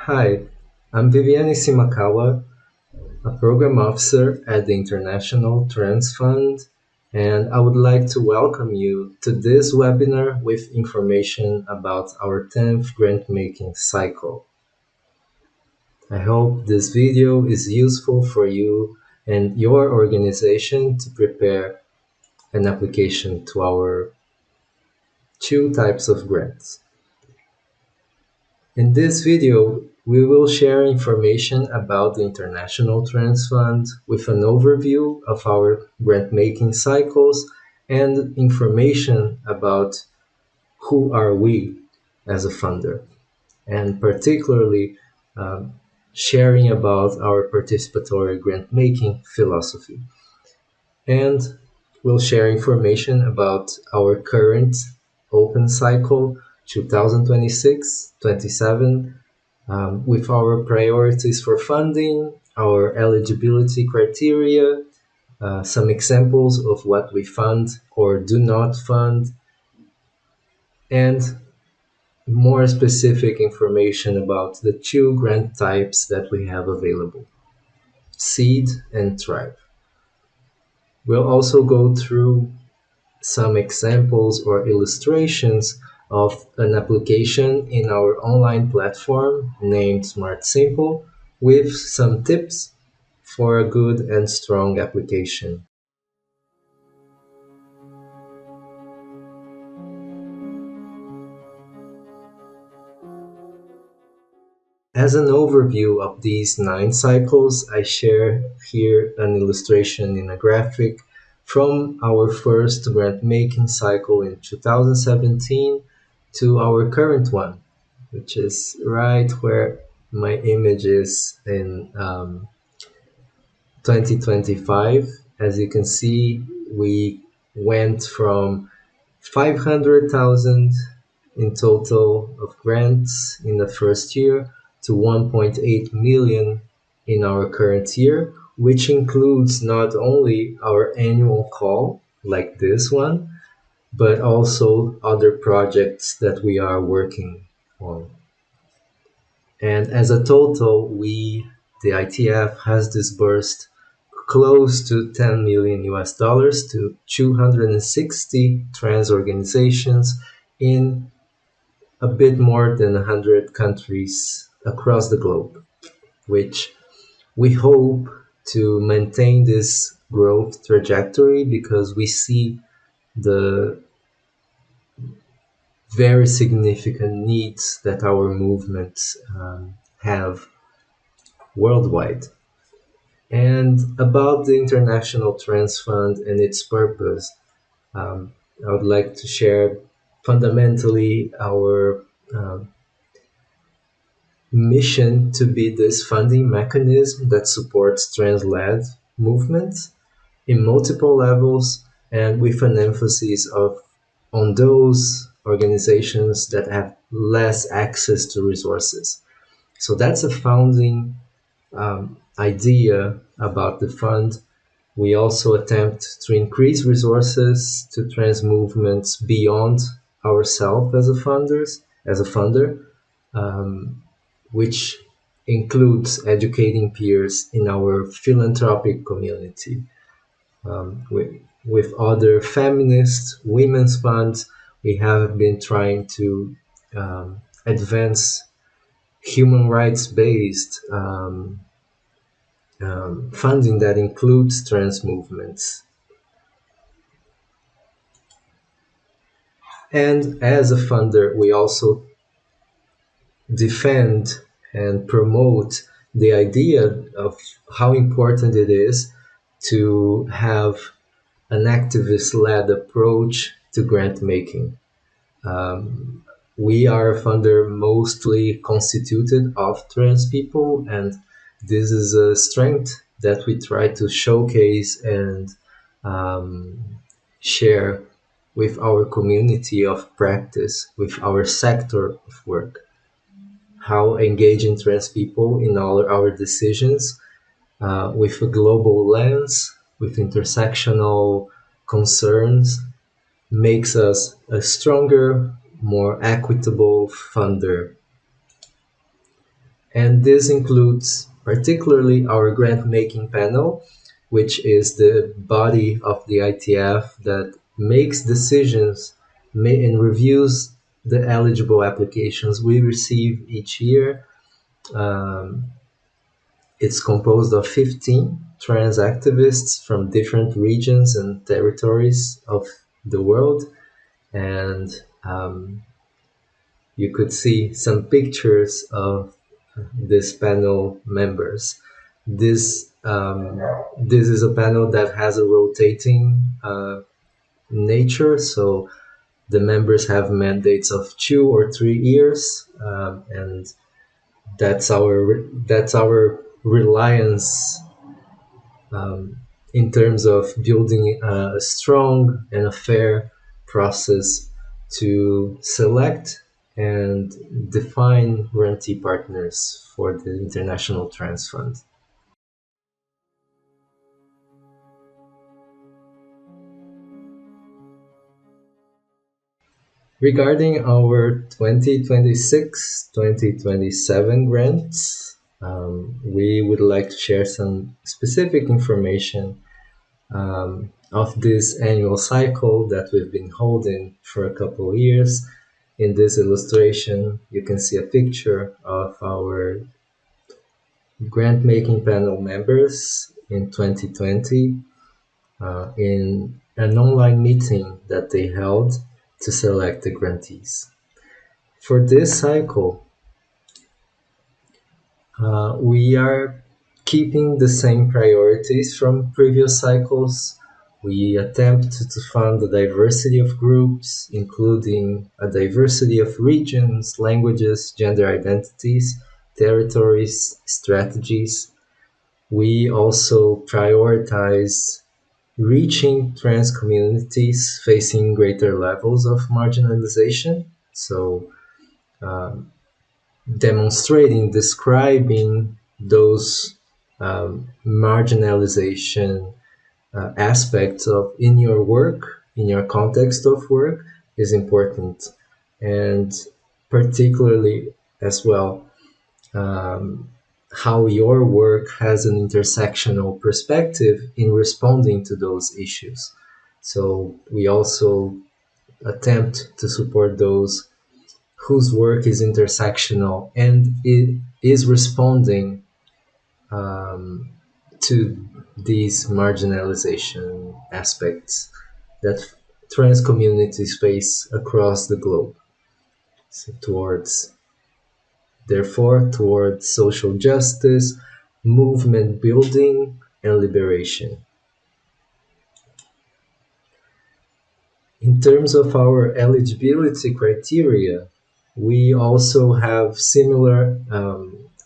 Hi, I'm Viviane Simakawa, a program officer at the International Trans Fund, and I would like to welcome you to this webinar with information about our 10th grant-making cycle. I hope this video is useful for you and your organization to prepare an application to our two types of grants. In this video, we will share information about the International Trans Fund with an overview of our grant-making cycles and information about who are we as a funder, and particularly sharing about our participatory grant-making philosophy. And we'll share information about our current open cycle 2026-27 with our priorities for funding, our eligibility criteria, some examples of what we fund or do not fund, and more specific information about the two grant types that we have available, Seed and Thrive. We'll also go through some examples or illustrations of an application in our online platform named Smart Simple with some tips for a good and strong application. As an overview of these 9 cycles, I share here an illustration in a graphic from our first grant-making cycle in 2017 to our current one, which is right where my image is in 2025. As you can see, we went from 500,000 in total of grants in the first year to 1.8 million in our current year, which includes not only our annual call, like this one, but also other projects that we are working on. And as a total, the ITF, has disbursed close to 10 million US dollars to 260 trans organizations in a bit more than 100 countries across the globe, which we hope to maintain this growth trajectory because we see the very significant needs that our movements have worldwide. And about the International Trans Fund and its purpose, I would like to share fundamentally our mission to be this funding mechanism that supports trans-led movements in multiple levels and with an emphasis on those organizations that have less access to resources. So that's a founding idea about the fund. We also attempt to increase resources to trans movements beyond ourselves as a funder, which includes educating peers in our philanthropic community. With other feminist women's funds, we have been trying to advance human rights-based funding that includes trans movements. And as a funder, we also defend and promote the idea of how important it is to have an activist-led approach to grant making. We are a funder mostly constituted of trans people, and this is a strength that we try to showcase and share with our community of practice, with our sector of work. How engaging trans people in all our decisions with a global lens, with intersectional concerns, makes us a stronger, more equitable funder. And this includes particularly our grant making panel, which is the body of the ITF that makes decisions and reviews the eligible applications we receive each year. Um, it's composed of 15 trans activists from different regions and territories of the world. And you could see some pictures of this panel members. This is a panel that has a rotating nature, so the members have mandates of 2 or 3 years, and that's our reliance in terms of building a strong and a fair process to select and define grantee partners for the International Trans Fund. Regarding our 2026-2027 grants, we would like to share some specific information of this annual cycle that we've been holding for a couple of years. In this illustration, you can see a picture of our grant making panel members in 2020 in an online meeting that they held to select the grantees. For this cycle, we are keeping the same priorities from previous cycles. We attempt to fund a diversity of groups, including a diversity of regions, languages, gender identities, territories, strategies. We also prioritize reaching trans communities facing greater levels of marginalization. So, demonstrating, describing those marginalization aspects of in your work, in your context of work, is important, and particularly as well how your work has an intersectional perspective in responding to those issues. So we also attempt to support those whose work is intersectional and it is responding to these marginalization aspects that trans communities face across the globe. So towards social justice, movement building, and liberation. In terms of our eligibility criteria, we also have similar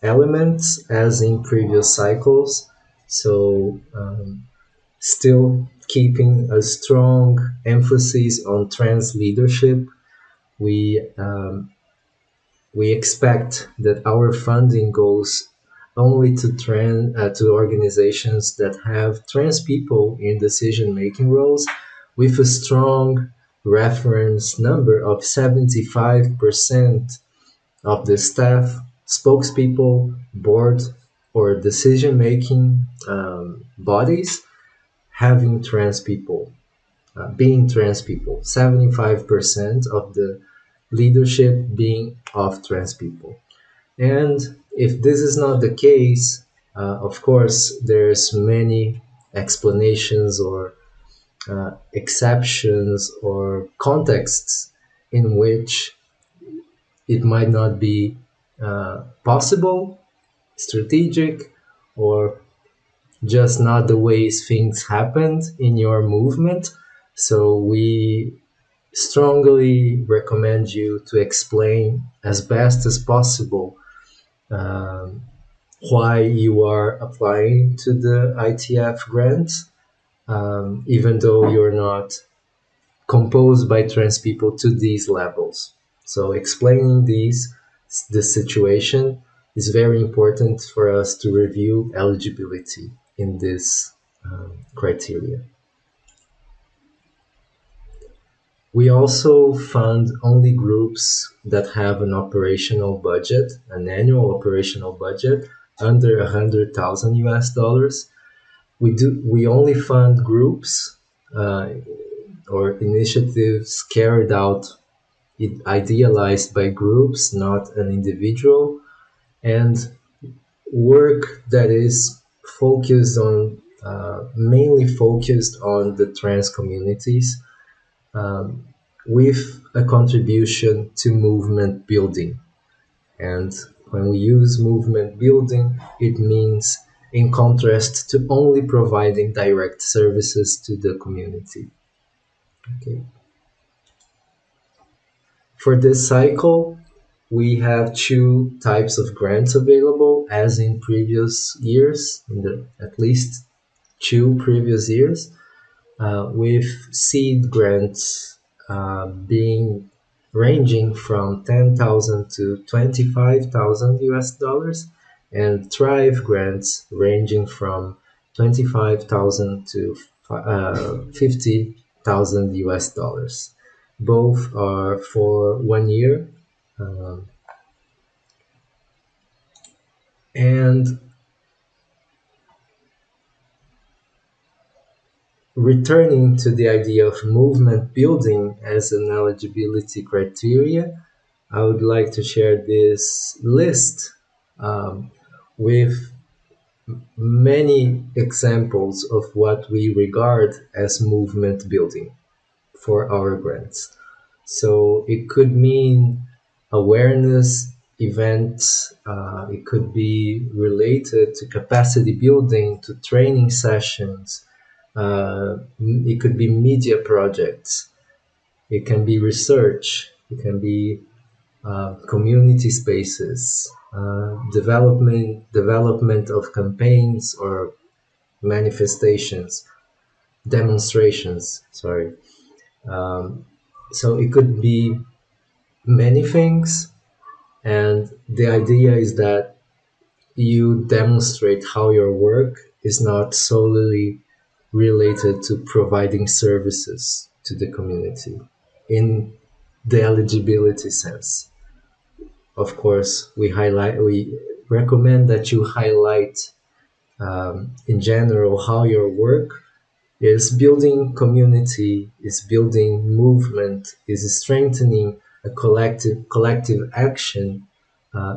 elements as in previous cycles. So, still keeping a strong emphasis on trans leadership, we we expect that our funding goes only to organizations that have trans people in decision-making roles with a strong reference number of 75% of the staff, spokespeople, board, or decision-making bodies having trans people, being trans people, 75% of the leadership being of trans people. And if this is not the case, of course, there's many explanations or exceptions or contexts in which it might not be possible, strategic, or just not the ways things happened in your movement. So we strongly recommend you to explain as best as possible um, why you are applying to the ITF grant, even though you're not composed by trans people to these levels. So explaining the situation is very important for us to review eligibility in this criteria. We also fund only groups that have an operational budget, an annual operational budget under 100,000 US dollars. We only fund groups uh, or initiatives carried out, idealized by groups, not an individual, and work that is focused on mainly focused on the trans communities, um, with a contribution to movement building. And when we use movement building, it means in contrast to only providing direct services to the community. Okay. For this cycle, we have two types of grants available, as in previous years, in the at least two previous years, with seed grants being ranging from 10,000 to 25,000 US dollars, and Thrive grants ranging from 25,000 to 50,000 US dollars. Both are for 1 year. Um, and returning to the idea of movement building as an eligibility criteria, I would like to share this list um, with many examples of what we regard as movement building for our grants. So it could mean awareness events, it could be related to capacity building, to training sessions, it could be media projects, it can be research, it can be community spaces, development of campaigns or manifestations, demonstrations. Sorry. Um, so it could be many things, and the idea is that you demonstrate how your work is not solely related to providing services to the community in the eligibility sense. Of course, we recommend that you highlight in general how your work is building community, is building movement, is strengthening a collective action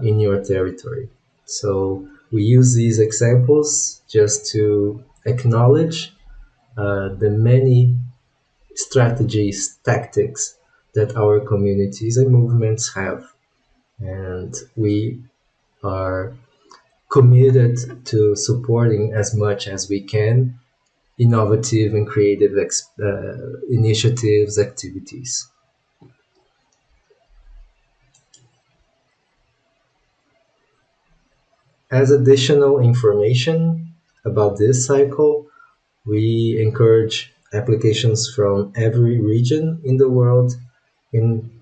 in your territory. So we use these examples just to acknowledge the many strategies, tactics that our communities and movements have. And we are committed to supporting as much as we can innovative and creative initiatives, activities. As additional information about this cycle, we encourage applications from every region in the world in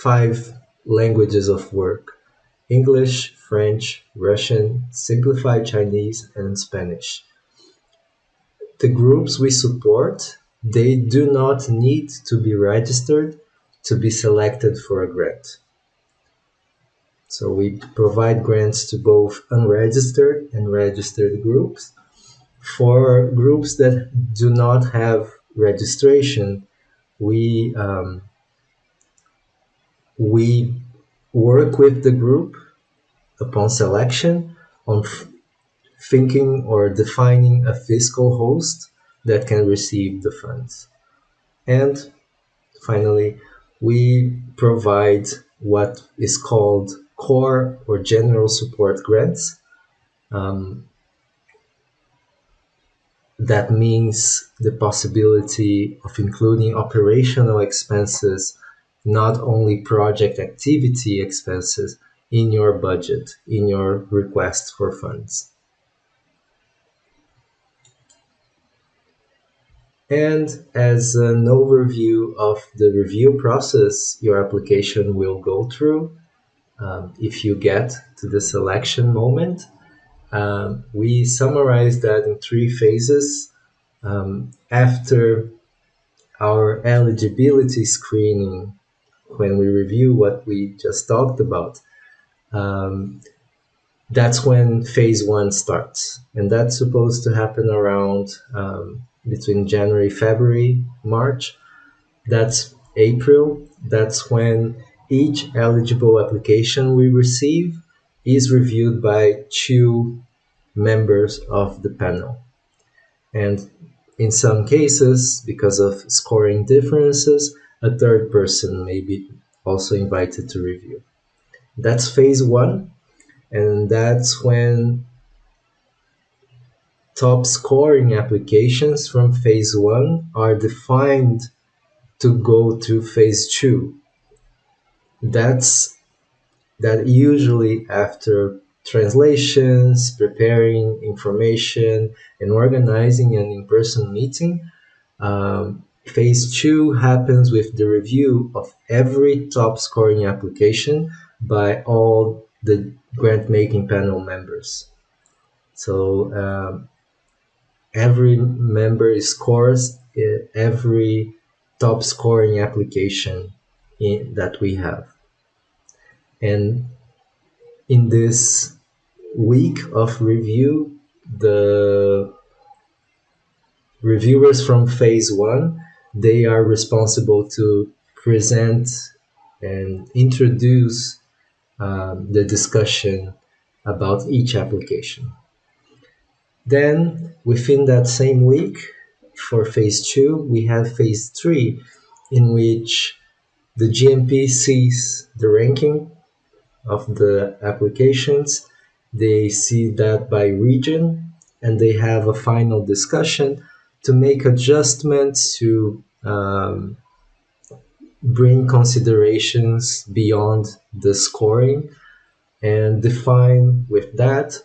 5 languages of work: English, French, Russian, Simplified Chinese, and Spanish. The groups we support, they do not need to be registered to be selected for a grant. So we provide grants to both unregistered and registered groups. For groups that do not have registration, we work with the group upon selection on thinking or defining a fiscal host that can receive the funds. And finally, we provide what is called core or general support grants. Um, that means the possibility of including operational expenses, not only project activity expenses, in your budget, in your request for funds. And as an overview of the review process your application will go through, if you get to the selection moment, we summarize that in 3 phases. After our eligibility screening, when we review what we just talked about, um, that's when phase one starts. And that's supposed to happen around between January, February, March. That's April. That's when each eligible application we receive is reviewed by two members of the panel. And in some cases, because of scoring differences, a third person may be also invited to review. That's phase one, and that's when top scoring applications from phase one are defined to go to phase two. That's that usually after translations, preparing information, and organizing an in-person meeting. Phase two happens with the review of every top scoring application by all the grant making panel members. So every member scores every top scoring application that we have. And in this week of review, the reviewers from phase one, they are responsible to present and introduce the discussion about each application. Then, within that same week, for phase two, we have phase three, in which the GMP sees the ranking of the applications. They see that by region, and they have a final discussion to make adjustments to bring considerations beyond the scoring and define with that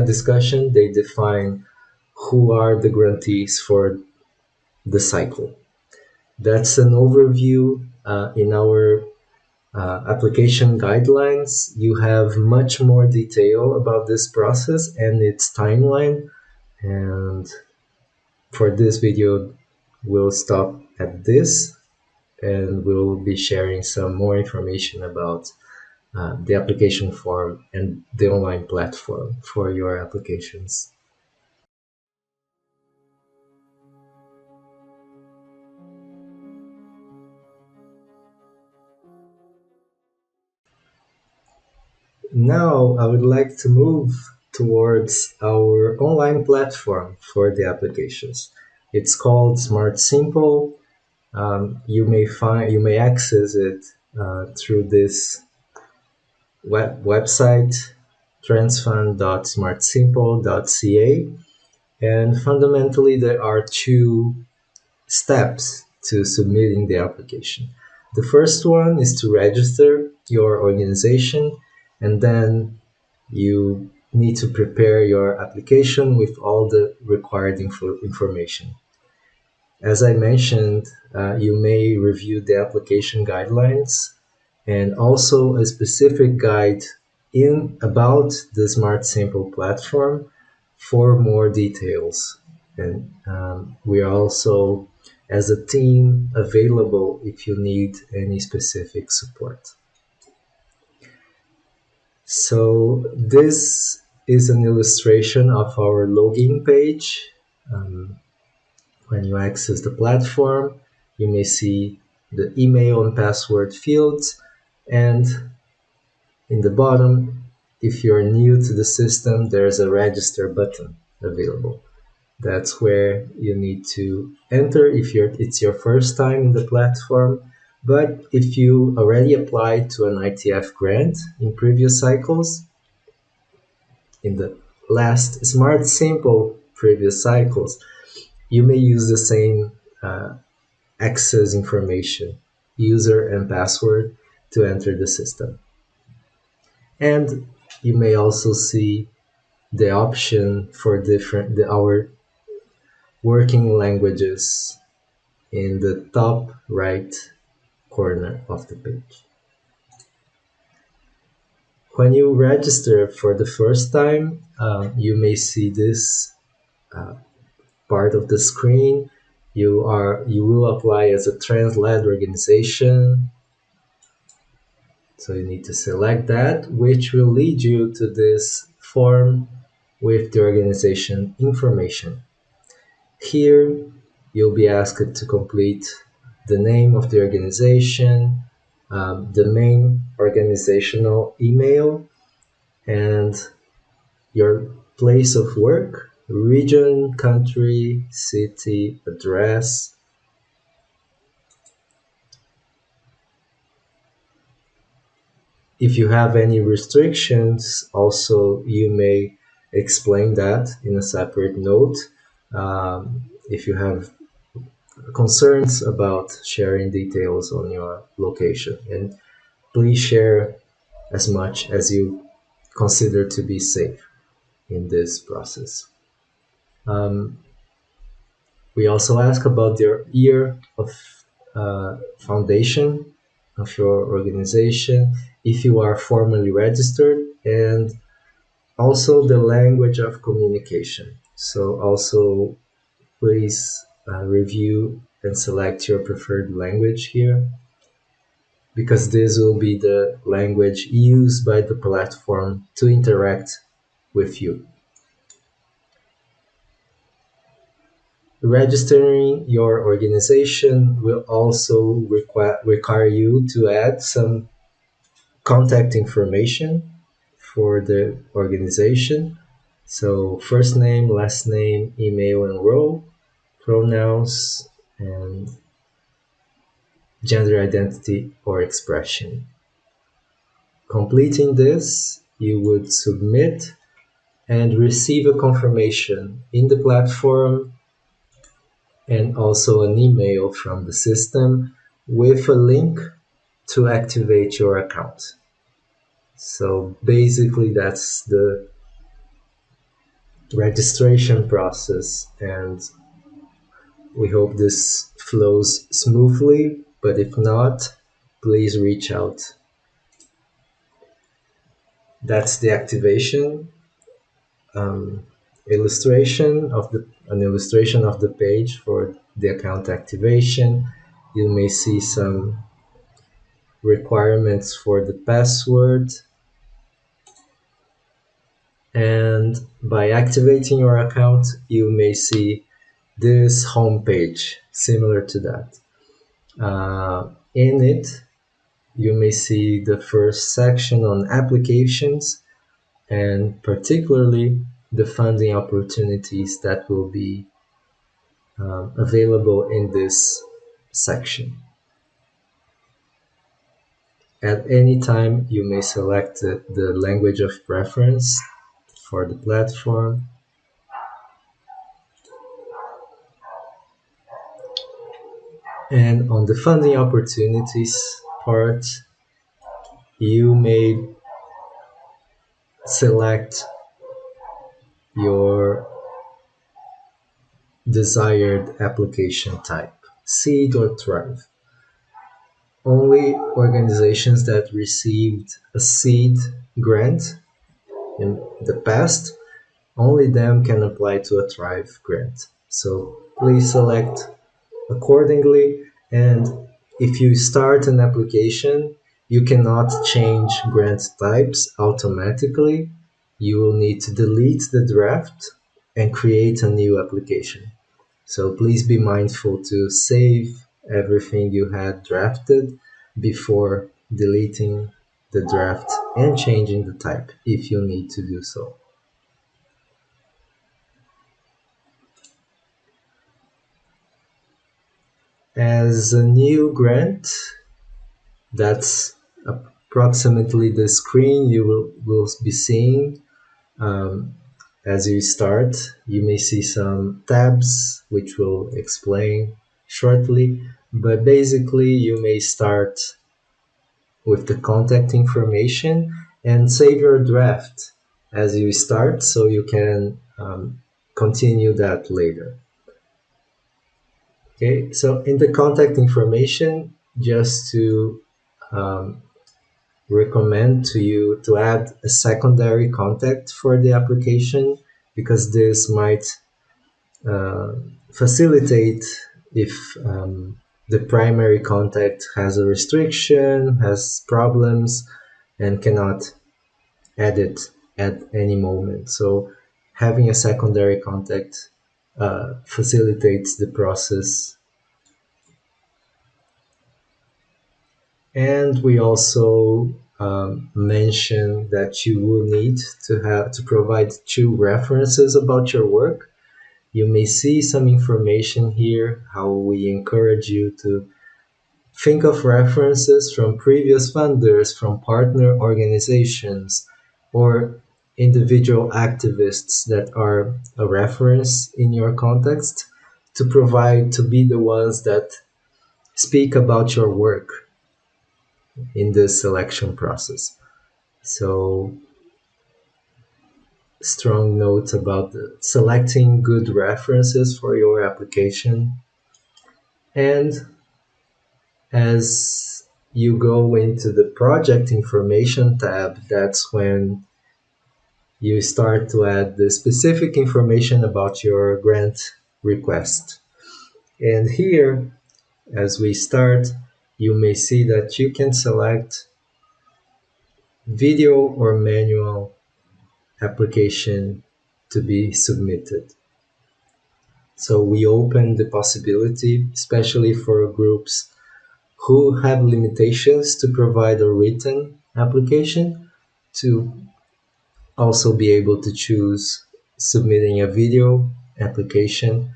discussion, they define who are the grantees for the cycle. That's an overview. In our application guidelines, you have much more detail about this process and its timeline. And for this video, we'll stop at this, and we'll be sharing some more information about the application form and the online platform for your applications. Now, I would like to move towards our online platform for the applications. It's called Smart Simple. You may access it through this website, transfund.smartsimple.ca, and fundamentally there are two steps to submitting the application. The first one is to register your organization, and then you need to prepare your application with all the required information. As I mentioned, you may review the application guidelines and also a specific guide in about the Smart Simple platform for more details. And we are also, as a team, available if you need any specific support. So this is an illustration of our login page. When you access the platform, you may see the email and password fields, and in the bottom, if you're new to the system, there's a register button available. That's where you need to enter if it's your first time in the platform. But if you already applied to an ITF grant in previous cycles, in the last Smart Simple previous cycles, you may use the same access information, user and password, to enter the system. And you may also see the option for our working languages in the top right corner of the page. When you register for the first time, you may see this part of the screen, You will apply as a trans-led organization, so you need to select that, which will lead you to this form with the organization information. Here, you'll be asked to complete the name of the organization, the main organizational email, and your place of work, region, country, city, address. If you have any restrictions, also you may explain that in a separate note. If you have concerns about sharing details on your location, and please share as much as you consider to be safe in this process. Um, we also ask about your year of foundation of your organization, if you are formally registered, and also the language of communication. So also please review and select your preferred language here, because this will be the language used by the platform to interact with you. Registering your organization will also require you to add some contact information for the organization. So first name, last name, email and role, pronouns, and gender identity or expression. Completing this, you would submit and receive a confirmation in the platform and also an email from the system with a link to activate your account. So basically, that's the registration process, and we hope this flows smoothly. But if not, please reach out. That's the activation illustration of an illustration of the page for the account activation. You may see some requirements for the password, and by activating your account you may see this home page similar to that. In it you may see the first section on applications, and particularly the funding opportunities that will be available in this section. At any time, you may select the language of preference for the platform. And on the funding opportunities part, you may select your desired application type, seed or thrive. Only organizations that received a seed grant in the past, only them can apply to a thrive grant. So please select accordingly, and if you start an application, you cannot change grant types automatically. You will need to delete the draft and create a new application. So please be mindful to save everything you had drafted before deleting the draft and changing the type if you need to do so. As a new grant, that's approximately the screen you will be seeing as you start. You may see some tabs which will explain shortly, but basically you may start with the contact information and save your draft as you start so you can continue that later. Okay, so in the contact information, just to recommend to you to add a secondary contact for the application, because this might facilitate if the primary contact has a restriction, has problems, and cannot edit at any moment. So having a secondary contact facilitates the process. And we also mention that you will need to provide two references about your work. You may see some information here, how we encourage you to think of references from previous funders, from partner organizations, or individual activists that are a reference in your context to be the ones that speak about your work in this selection process. So, strong notes about selecting good references for your application. And as you go into the project information tab, that's when you start to add the specific information about your grant request. And here, as we start, you may see that you can select video or manual application to be submitted. So we open the possibility, especially for groups who have limitations to provide a written application, to also be able to choose submitting a video application.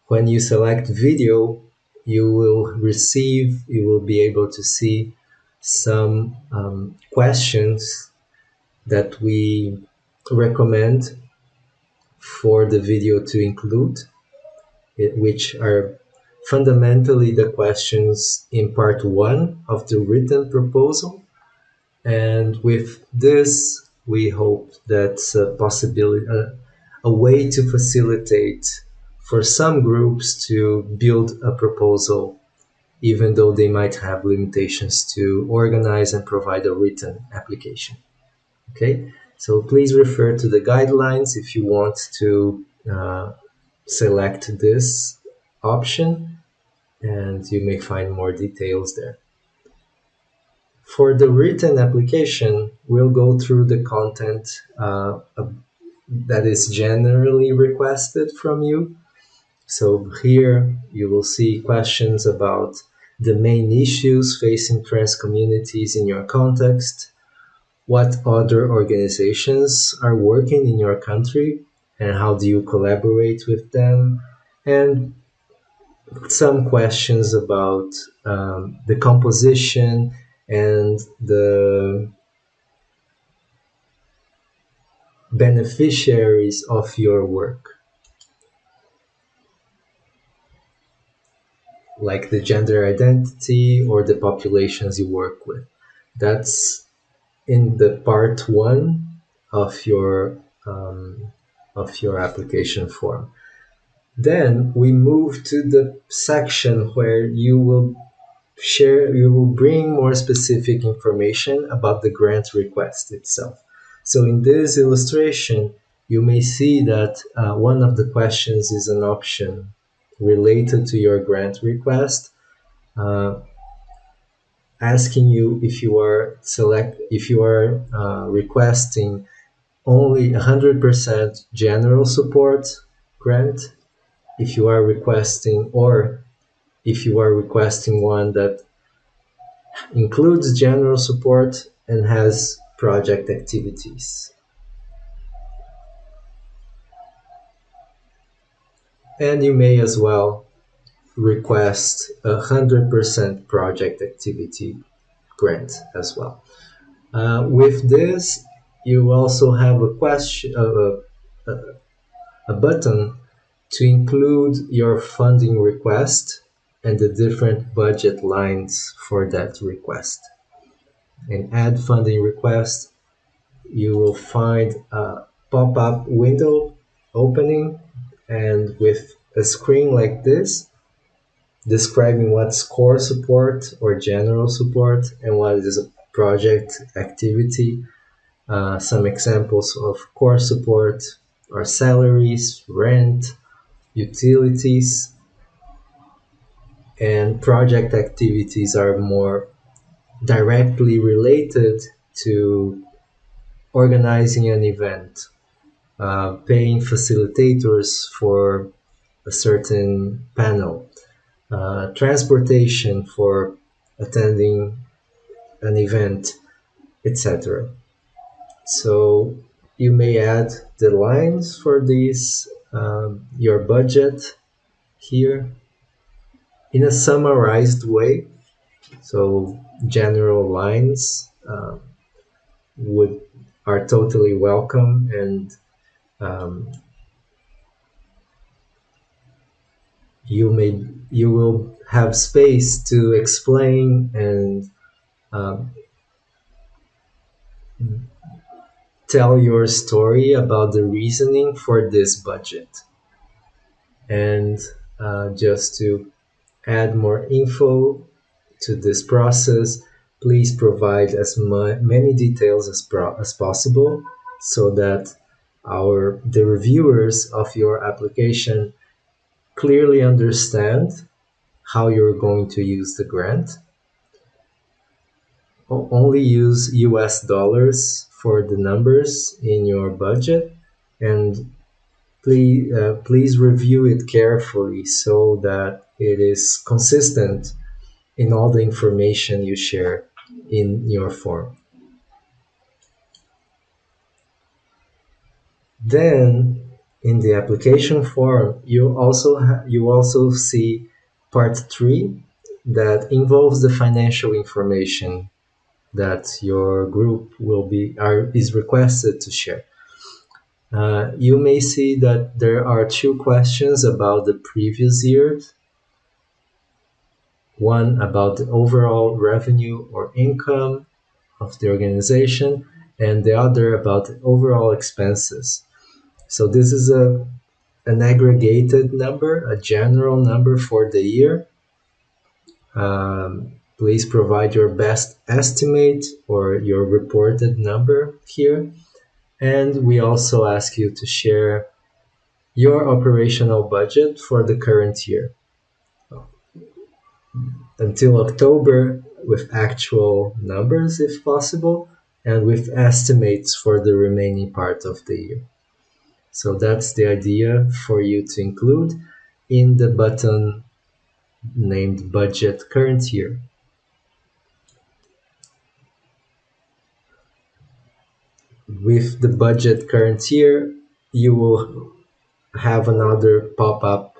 When you select video, you will be able to see some questions that we recommend for the video to include, which are fundamentally the questions in part one of the written proposal. And with this, we hope that's a possibility, a way to facilitate for some groups to build a proposal, even though they might have limitations to organize and provide a written application. Okay, so please refer to the guidelines if you want to select this option, and you may find more details there. For the written application, we'll go through the content that is generally requested from you. So here you will see questions about the main issues facing trans communities in your context, what other organizations are working in your country, and how do you collaborate with them, and some questions about the composition and the beneficiaries of your work, like the gender identity or the populations you work with. That's in the part one of your application form. Then we move to the section where you will bring more specific information about the grant request itself. So in this illustration, you may see that one of the questions is an option related to your grant request, uh, asking you if you are requesting only 100% general support grant, if you are requesting or if you are requesting one that includes general support and has project activities. And you may as well request 100% project activity grant as well. With this, you also have a button to include your funding request and the different budget lines for that request. In Add Funding Request, you will find a pop-up window opening, and with a screen like this describing what's core support or general support and what is a project activity. Some examples of core support are salaries, rent, utilities, and project activities are more directly related to organizing an event, paying facilitators for a certain panel, transportation for attending an event, etc. So you may add the lines for these, your budget here in a summarized way. So general lines would are totally welcome, and um, you will have space to explain and um, tell your story about the reasoning for this budget. And just to add more info to this process, please provide as many details as possible so that the reviewers of your application clearly understand how you're going to use the grant. Only use US dollars for the numbers in your budget, and please review it carefully so that it is consistent in all the information you share in your form. Then, in the application form, you also see part 3 that involves the financial information that your group is requested to share. You may see that there are 2 questions about the previous year, one about the overall revenue or income of the organization, and the other about the overall expenses. So this is an aggregated number, a general number for the year. Please provide your best estimate or your reported number here. And we also ask you to share your operational budget for the current year until October, with actual numbers if possible, and with estimates for the remaining part of the year. So that's the idea for you to include in the button named Budget Current Year. With the Budget Current Year, you will have another pop-up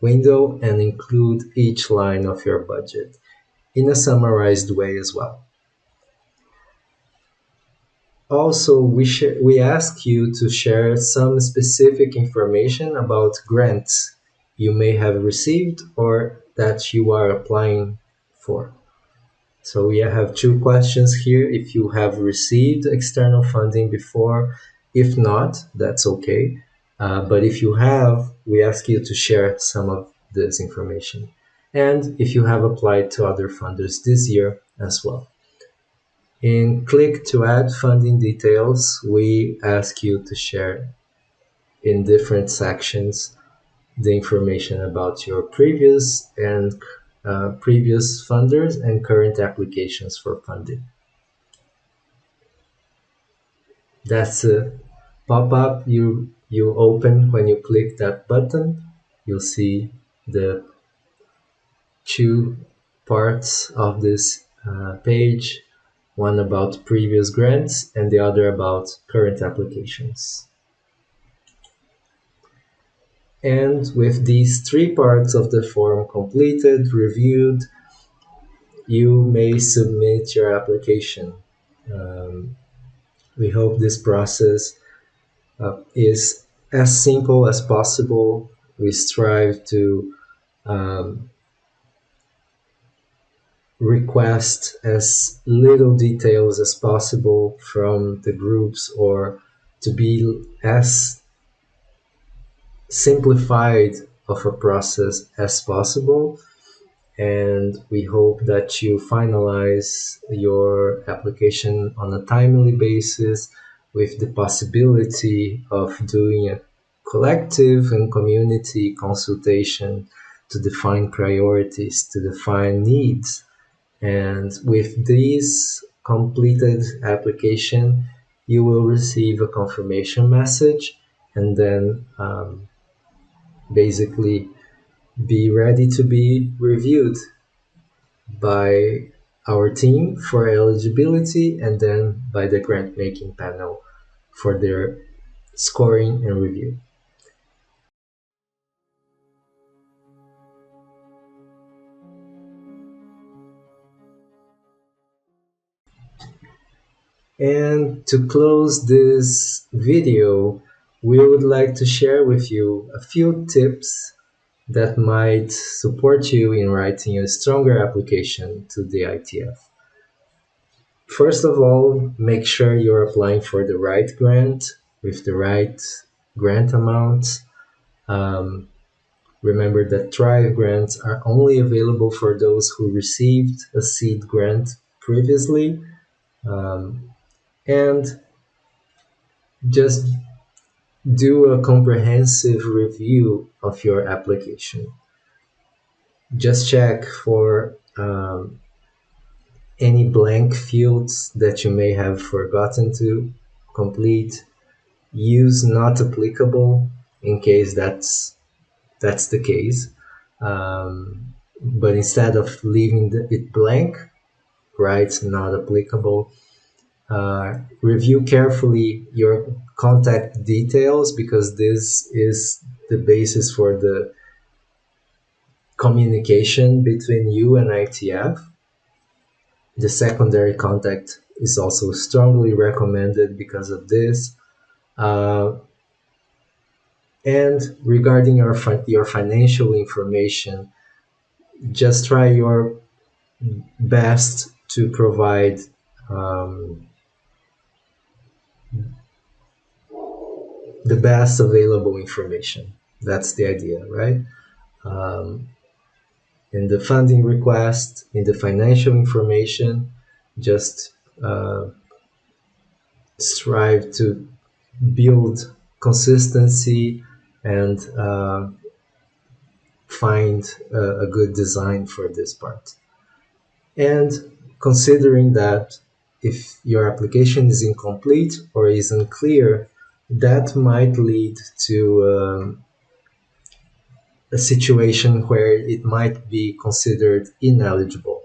window and include each line of your budget in a summarized way as well. Also, we ask you to share some specific information about grants you may have received or that you are applying for. So we have 2 questions here. If you have received external funding before, if not, that's okay. But if you have, we ask you to share some of this information. And if you have applied to other funders this year as well. In Click to Add Funding Details, we ask you to share in different sections the information about your previous funders and current applications for funding. That's a pop-up you open when you click that button. You'll see the 2 parts of this page, one about previous grants and the other about current applications. And with these 3 parts of the form completed, reviewed, you may submit your application. We hope this process is as simple as possible. We strive to request as little details as possible from the groups, or to be as simplified of a process as possible. And we hope that you finalize your application on a timely basis, with the possibility of doing a collective and community consultation to define priorities, to define needs. And with this completed application, you will receive a confirmation message and then basically be ready to be reviewed by our team for eligibility and then by the grant making panel for their scoring and review. And to close this video, we would like to share with you a few tips that might support you in writing a stronger application to the ITF. First of all, make sure you're applying for the right grant with the right grant amount. Um, Remember that Thrive grants are only available for those who received a seed grant previously. And just do a comprehensive review of your application. Just check for any blank fields that you may have forgotten to complete. Use not applicable in case that's the case. But instead of leaving it blank, write not applicable. Review carefully your contact details because this is the basis for the communication between you and ITF. The secondary contact is also strongly recommended because of this. Uh, and regarding your financial information, just try your best to provide the best available information. That's the idea, right? In the funding request, in the financial information, just strive to build consistency and find a good design for this part. And considering that if your application is incomplete or is unclear, that might lead to a situation where it might be considered ineligible.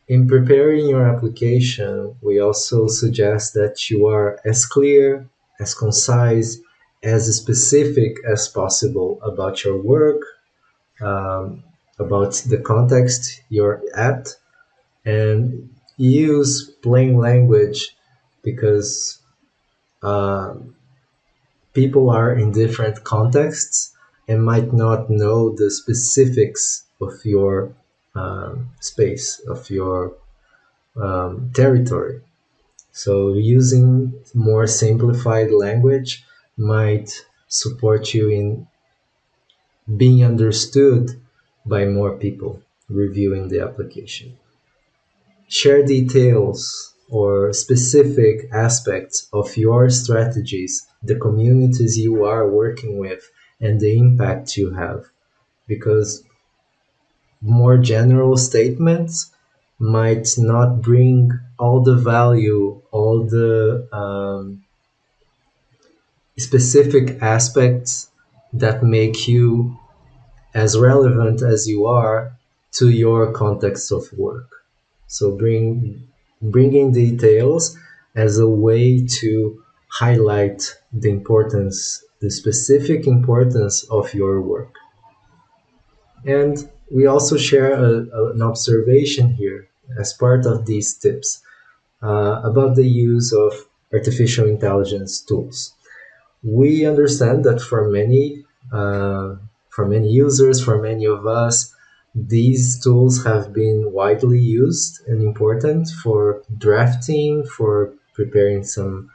In preparing your application, we also suggest that you are as clear, as concise, as specific as possible about your work, about the context you're at, and use plain language because people are in different contexts and might not know the specifics of your space, of your territory. So using more simplified language might support you in being understood by more people reviewing the application. Share details or specific aspects of your strategies, the communities you are working with, and the impact you have. Because more general statements might not bring all the value, all the specific aspects that make you as relevant as you are to your context of work. So bringing details as a way to highlight the importance, the specific importance of your work. And we also share an observation here as part of these tips about the use of artificial intelligence tools. We understand that for many users, for many of us, these tools have been widely used and important for drafting, for preparing some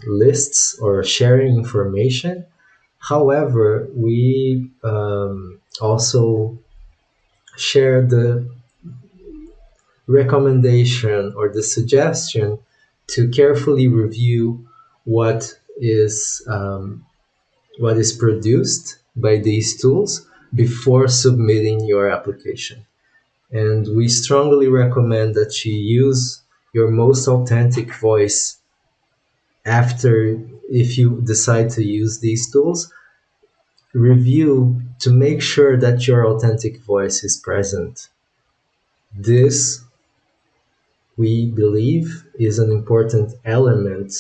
lists or sharing information. However, we also share the recommendation or the suggestion to carefully review what is what is produced by these tools before submitting your application. And we strongly recommend that you use your most authentic voice after, if you decide to use these tools. Review to make sure that your authentic voice is present. This, we believe, is an important element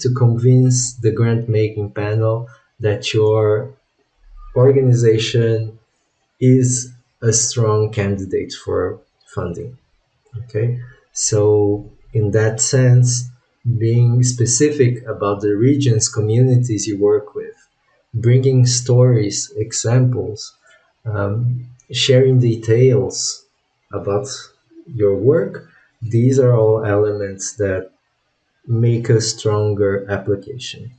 to convince the grant making panel that your organization is a strong candidate for funding. Okay, so in that sense, being specific about the regions, communities you work with, bringing stories, examples, sharing details about your work, these are all elements that make a stronger application.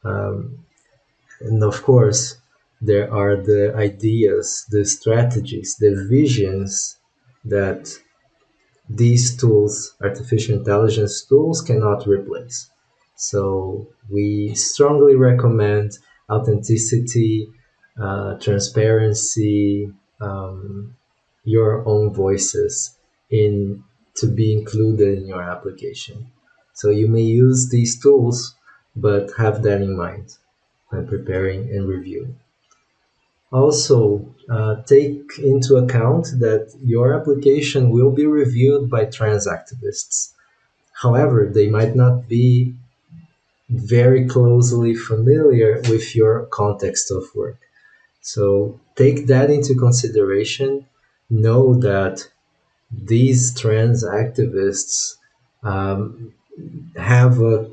Um, and of course, there are the ideas, the strategies, the visions that these tools, artificial intelligence tools, cannot replace. So we strongly recommend authenticity, transparency, your own voices in to be included in your application. So you may use these tools, but have that in mind when preparing and reviewing. Also, take into account that your application will be reviewed by trans activists. However, they might not be very closely familiar with your context of work. So take that into consideration. Know that these trans activists um, have a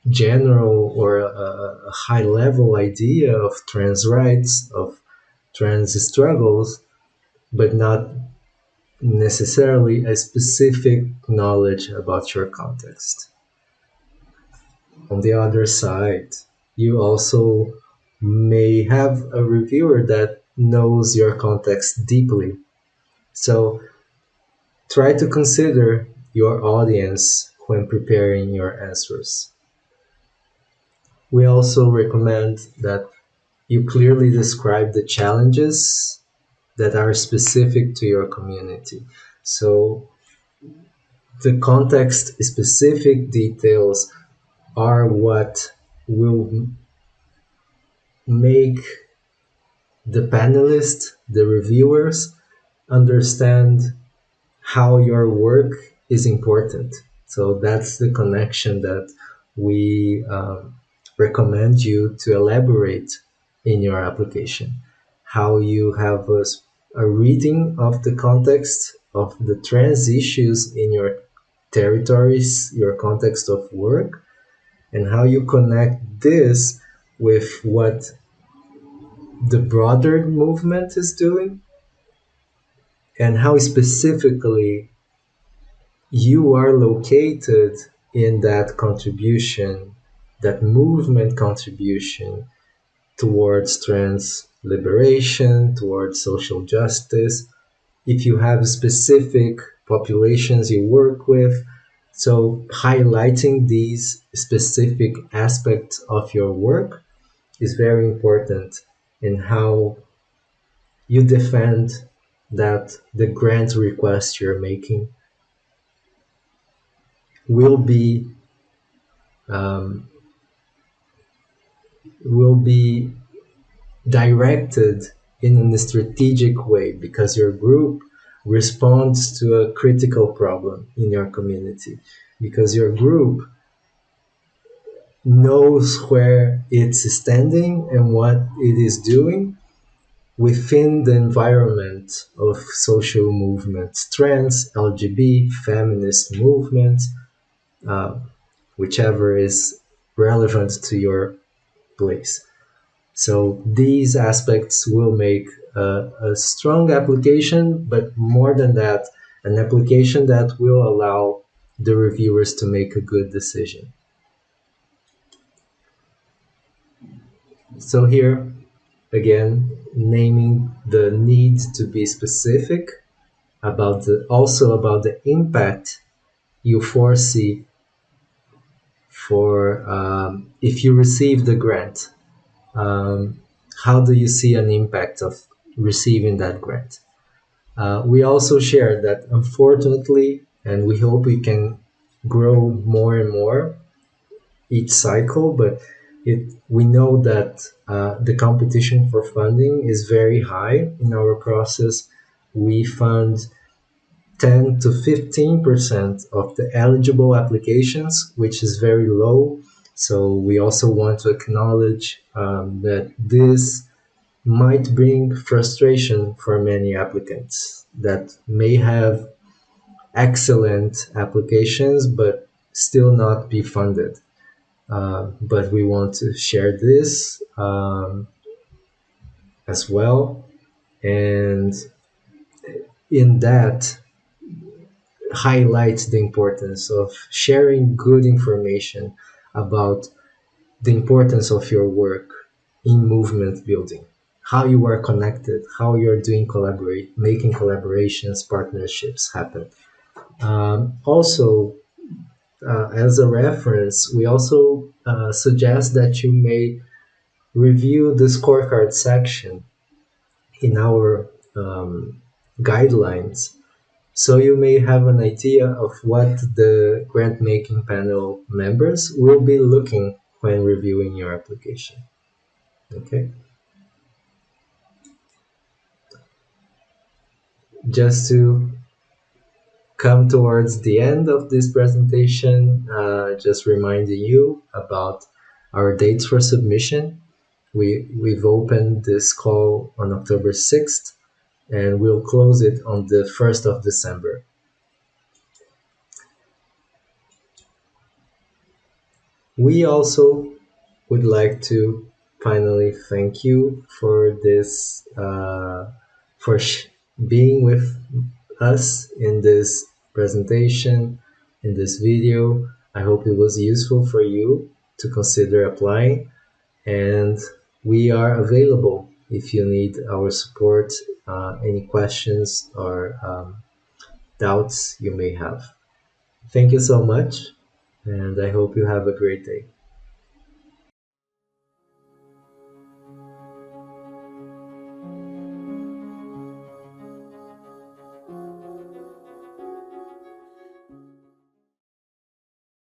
general or a high level idea of trans rights, of trans struggles, but not necessarily a specific knowledge about your context. On the other side, you also may have a reviewer that knows your context deeply. So try to consider your audience when preparing your answers. We also recommend that you clearly describe the challenges that are specific to your community. So the context specific details are what will make the panelists, the reviewers, understand how your work is important. So that's the connection that we recommend you to elaborate in your application. How you have a reading of the context of the trans issues in your territories, your context of work, and how you connect this with what the broader movement is doing, and how specifically you are located in that contribution, that movement contribution towards trans liberation, towards social justice, if you have specific populations you work with. So highlighting these specific aspects of your work is very important in how you defend that the grant request you're making will be um, will be directed in a strategic way because your group responds to a critical problem in your community, because your group knows where it's standing and what it is doing within the environment of social movements, trans, LGBT, feminist movements, uh, whichever is relevant to your place. So these aspects will make a strong application, but more than that, an application that will allow the reviewers to make a good decision. So here, again, naming the need to be specific, also about the impact you foresee for if you receive the grant. Um, how do you see an impact of receiving that grant? We also share that unfortunately, and we hope we can grow more and more each cycle, but we know that the competition for funding is very high in our process. We fund 10 to 15% of the eligible applications, which is very low. So we also want to acknowledge that this might bring frustration for many applicants that may have excellent applications but still not be funded. But we want to share this as well. And in that, highlights the importance of sharing good information about the importance of your work in movement building, how you are connected, how you're doing making collaborations, partnerships happen. Also, as a reference, we also suggest that you may review the scorecard section in our guidelines, so you may have an idea of what the grant making panel members will be looking when reviewing your application. Okay. Just to come towards the end of this presentation, just reminding you about our dates for submission. We've opened this call on October 6th, and we'll close it on the 1st of December. We also would like to finally thank you for this, for being with us in this presentation, in this video. I hope it was useful for you to consider applying, and we are available if you need our support, any questions or doubts you may have. Thank you so much, and I hope you have a great day.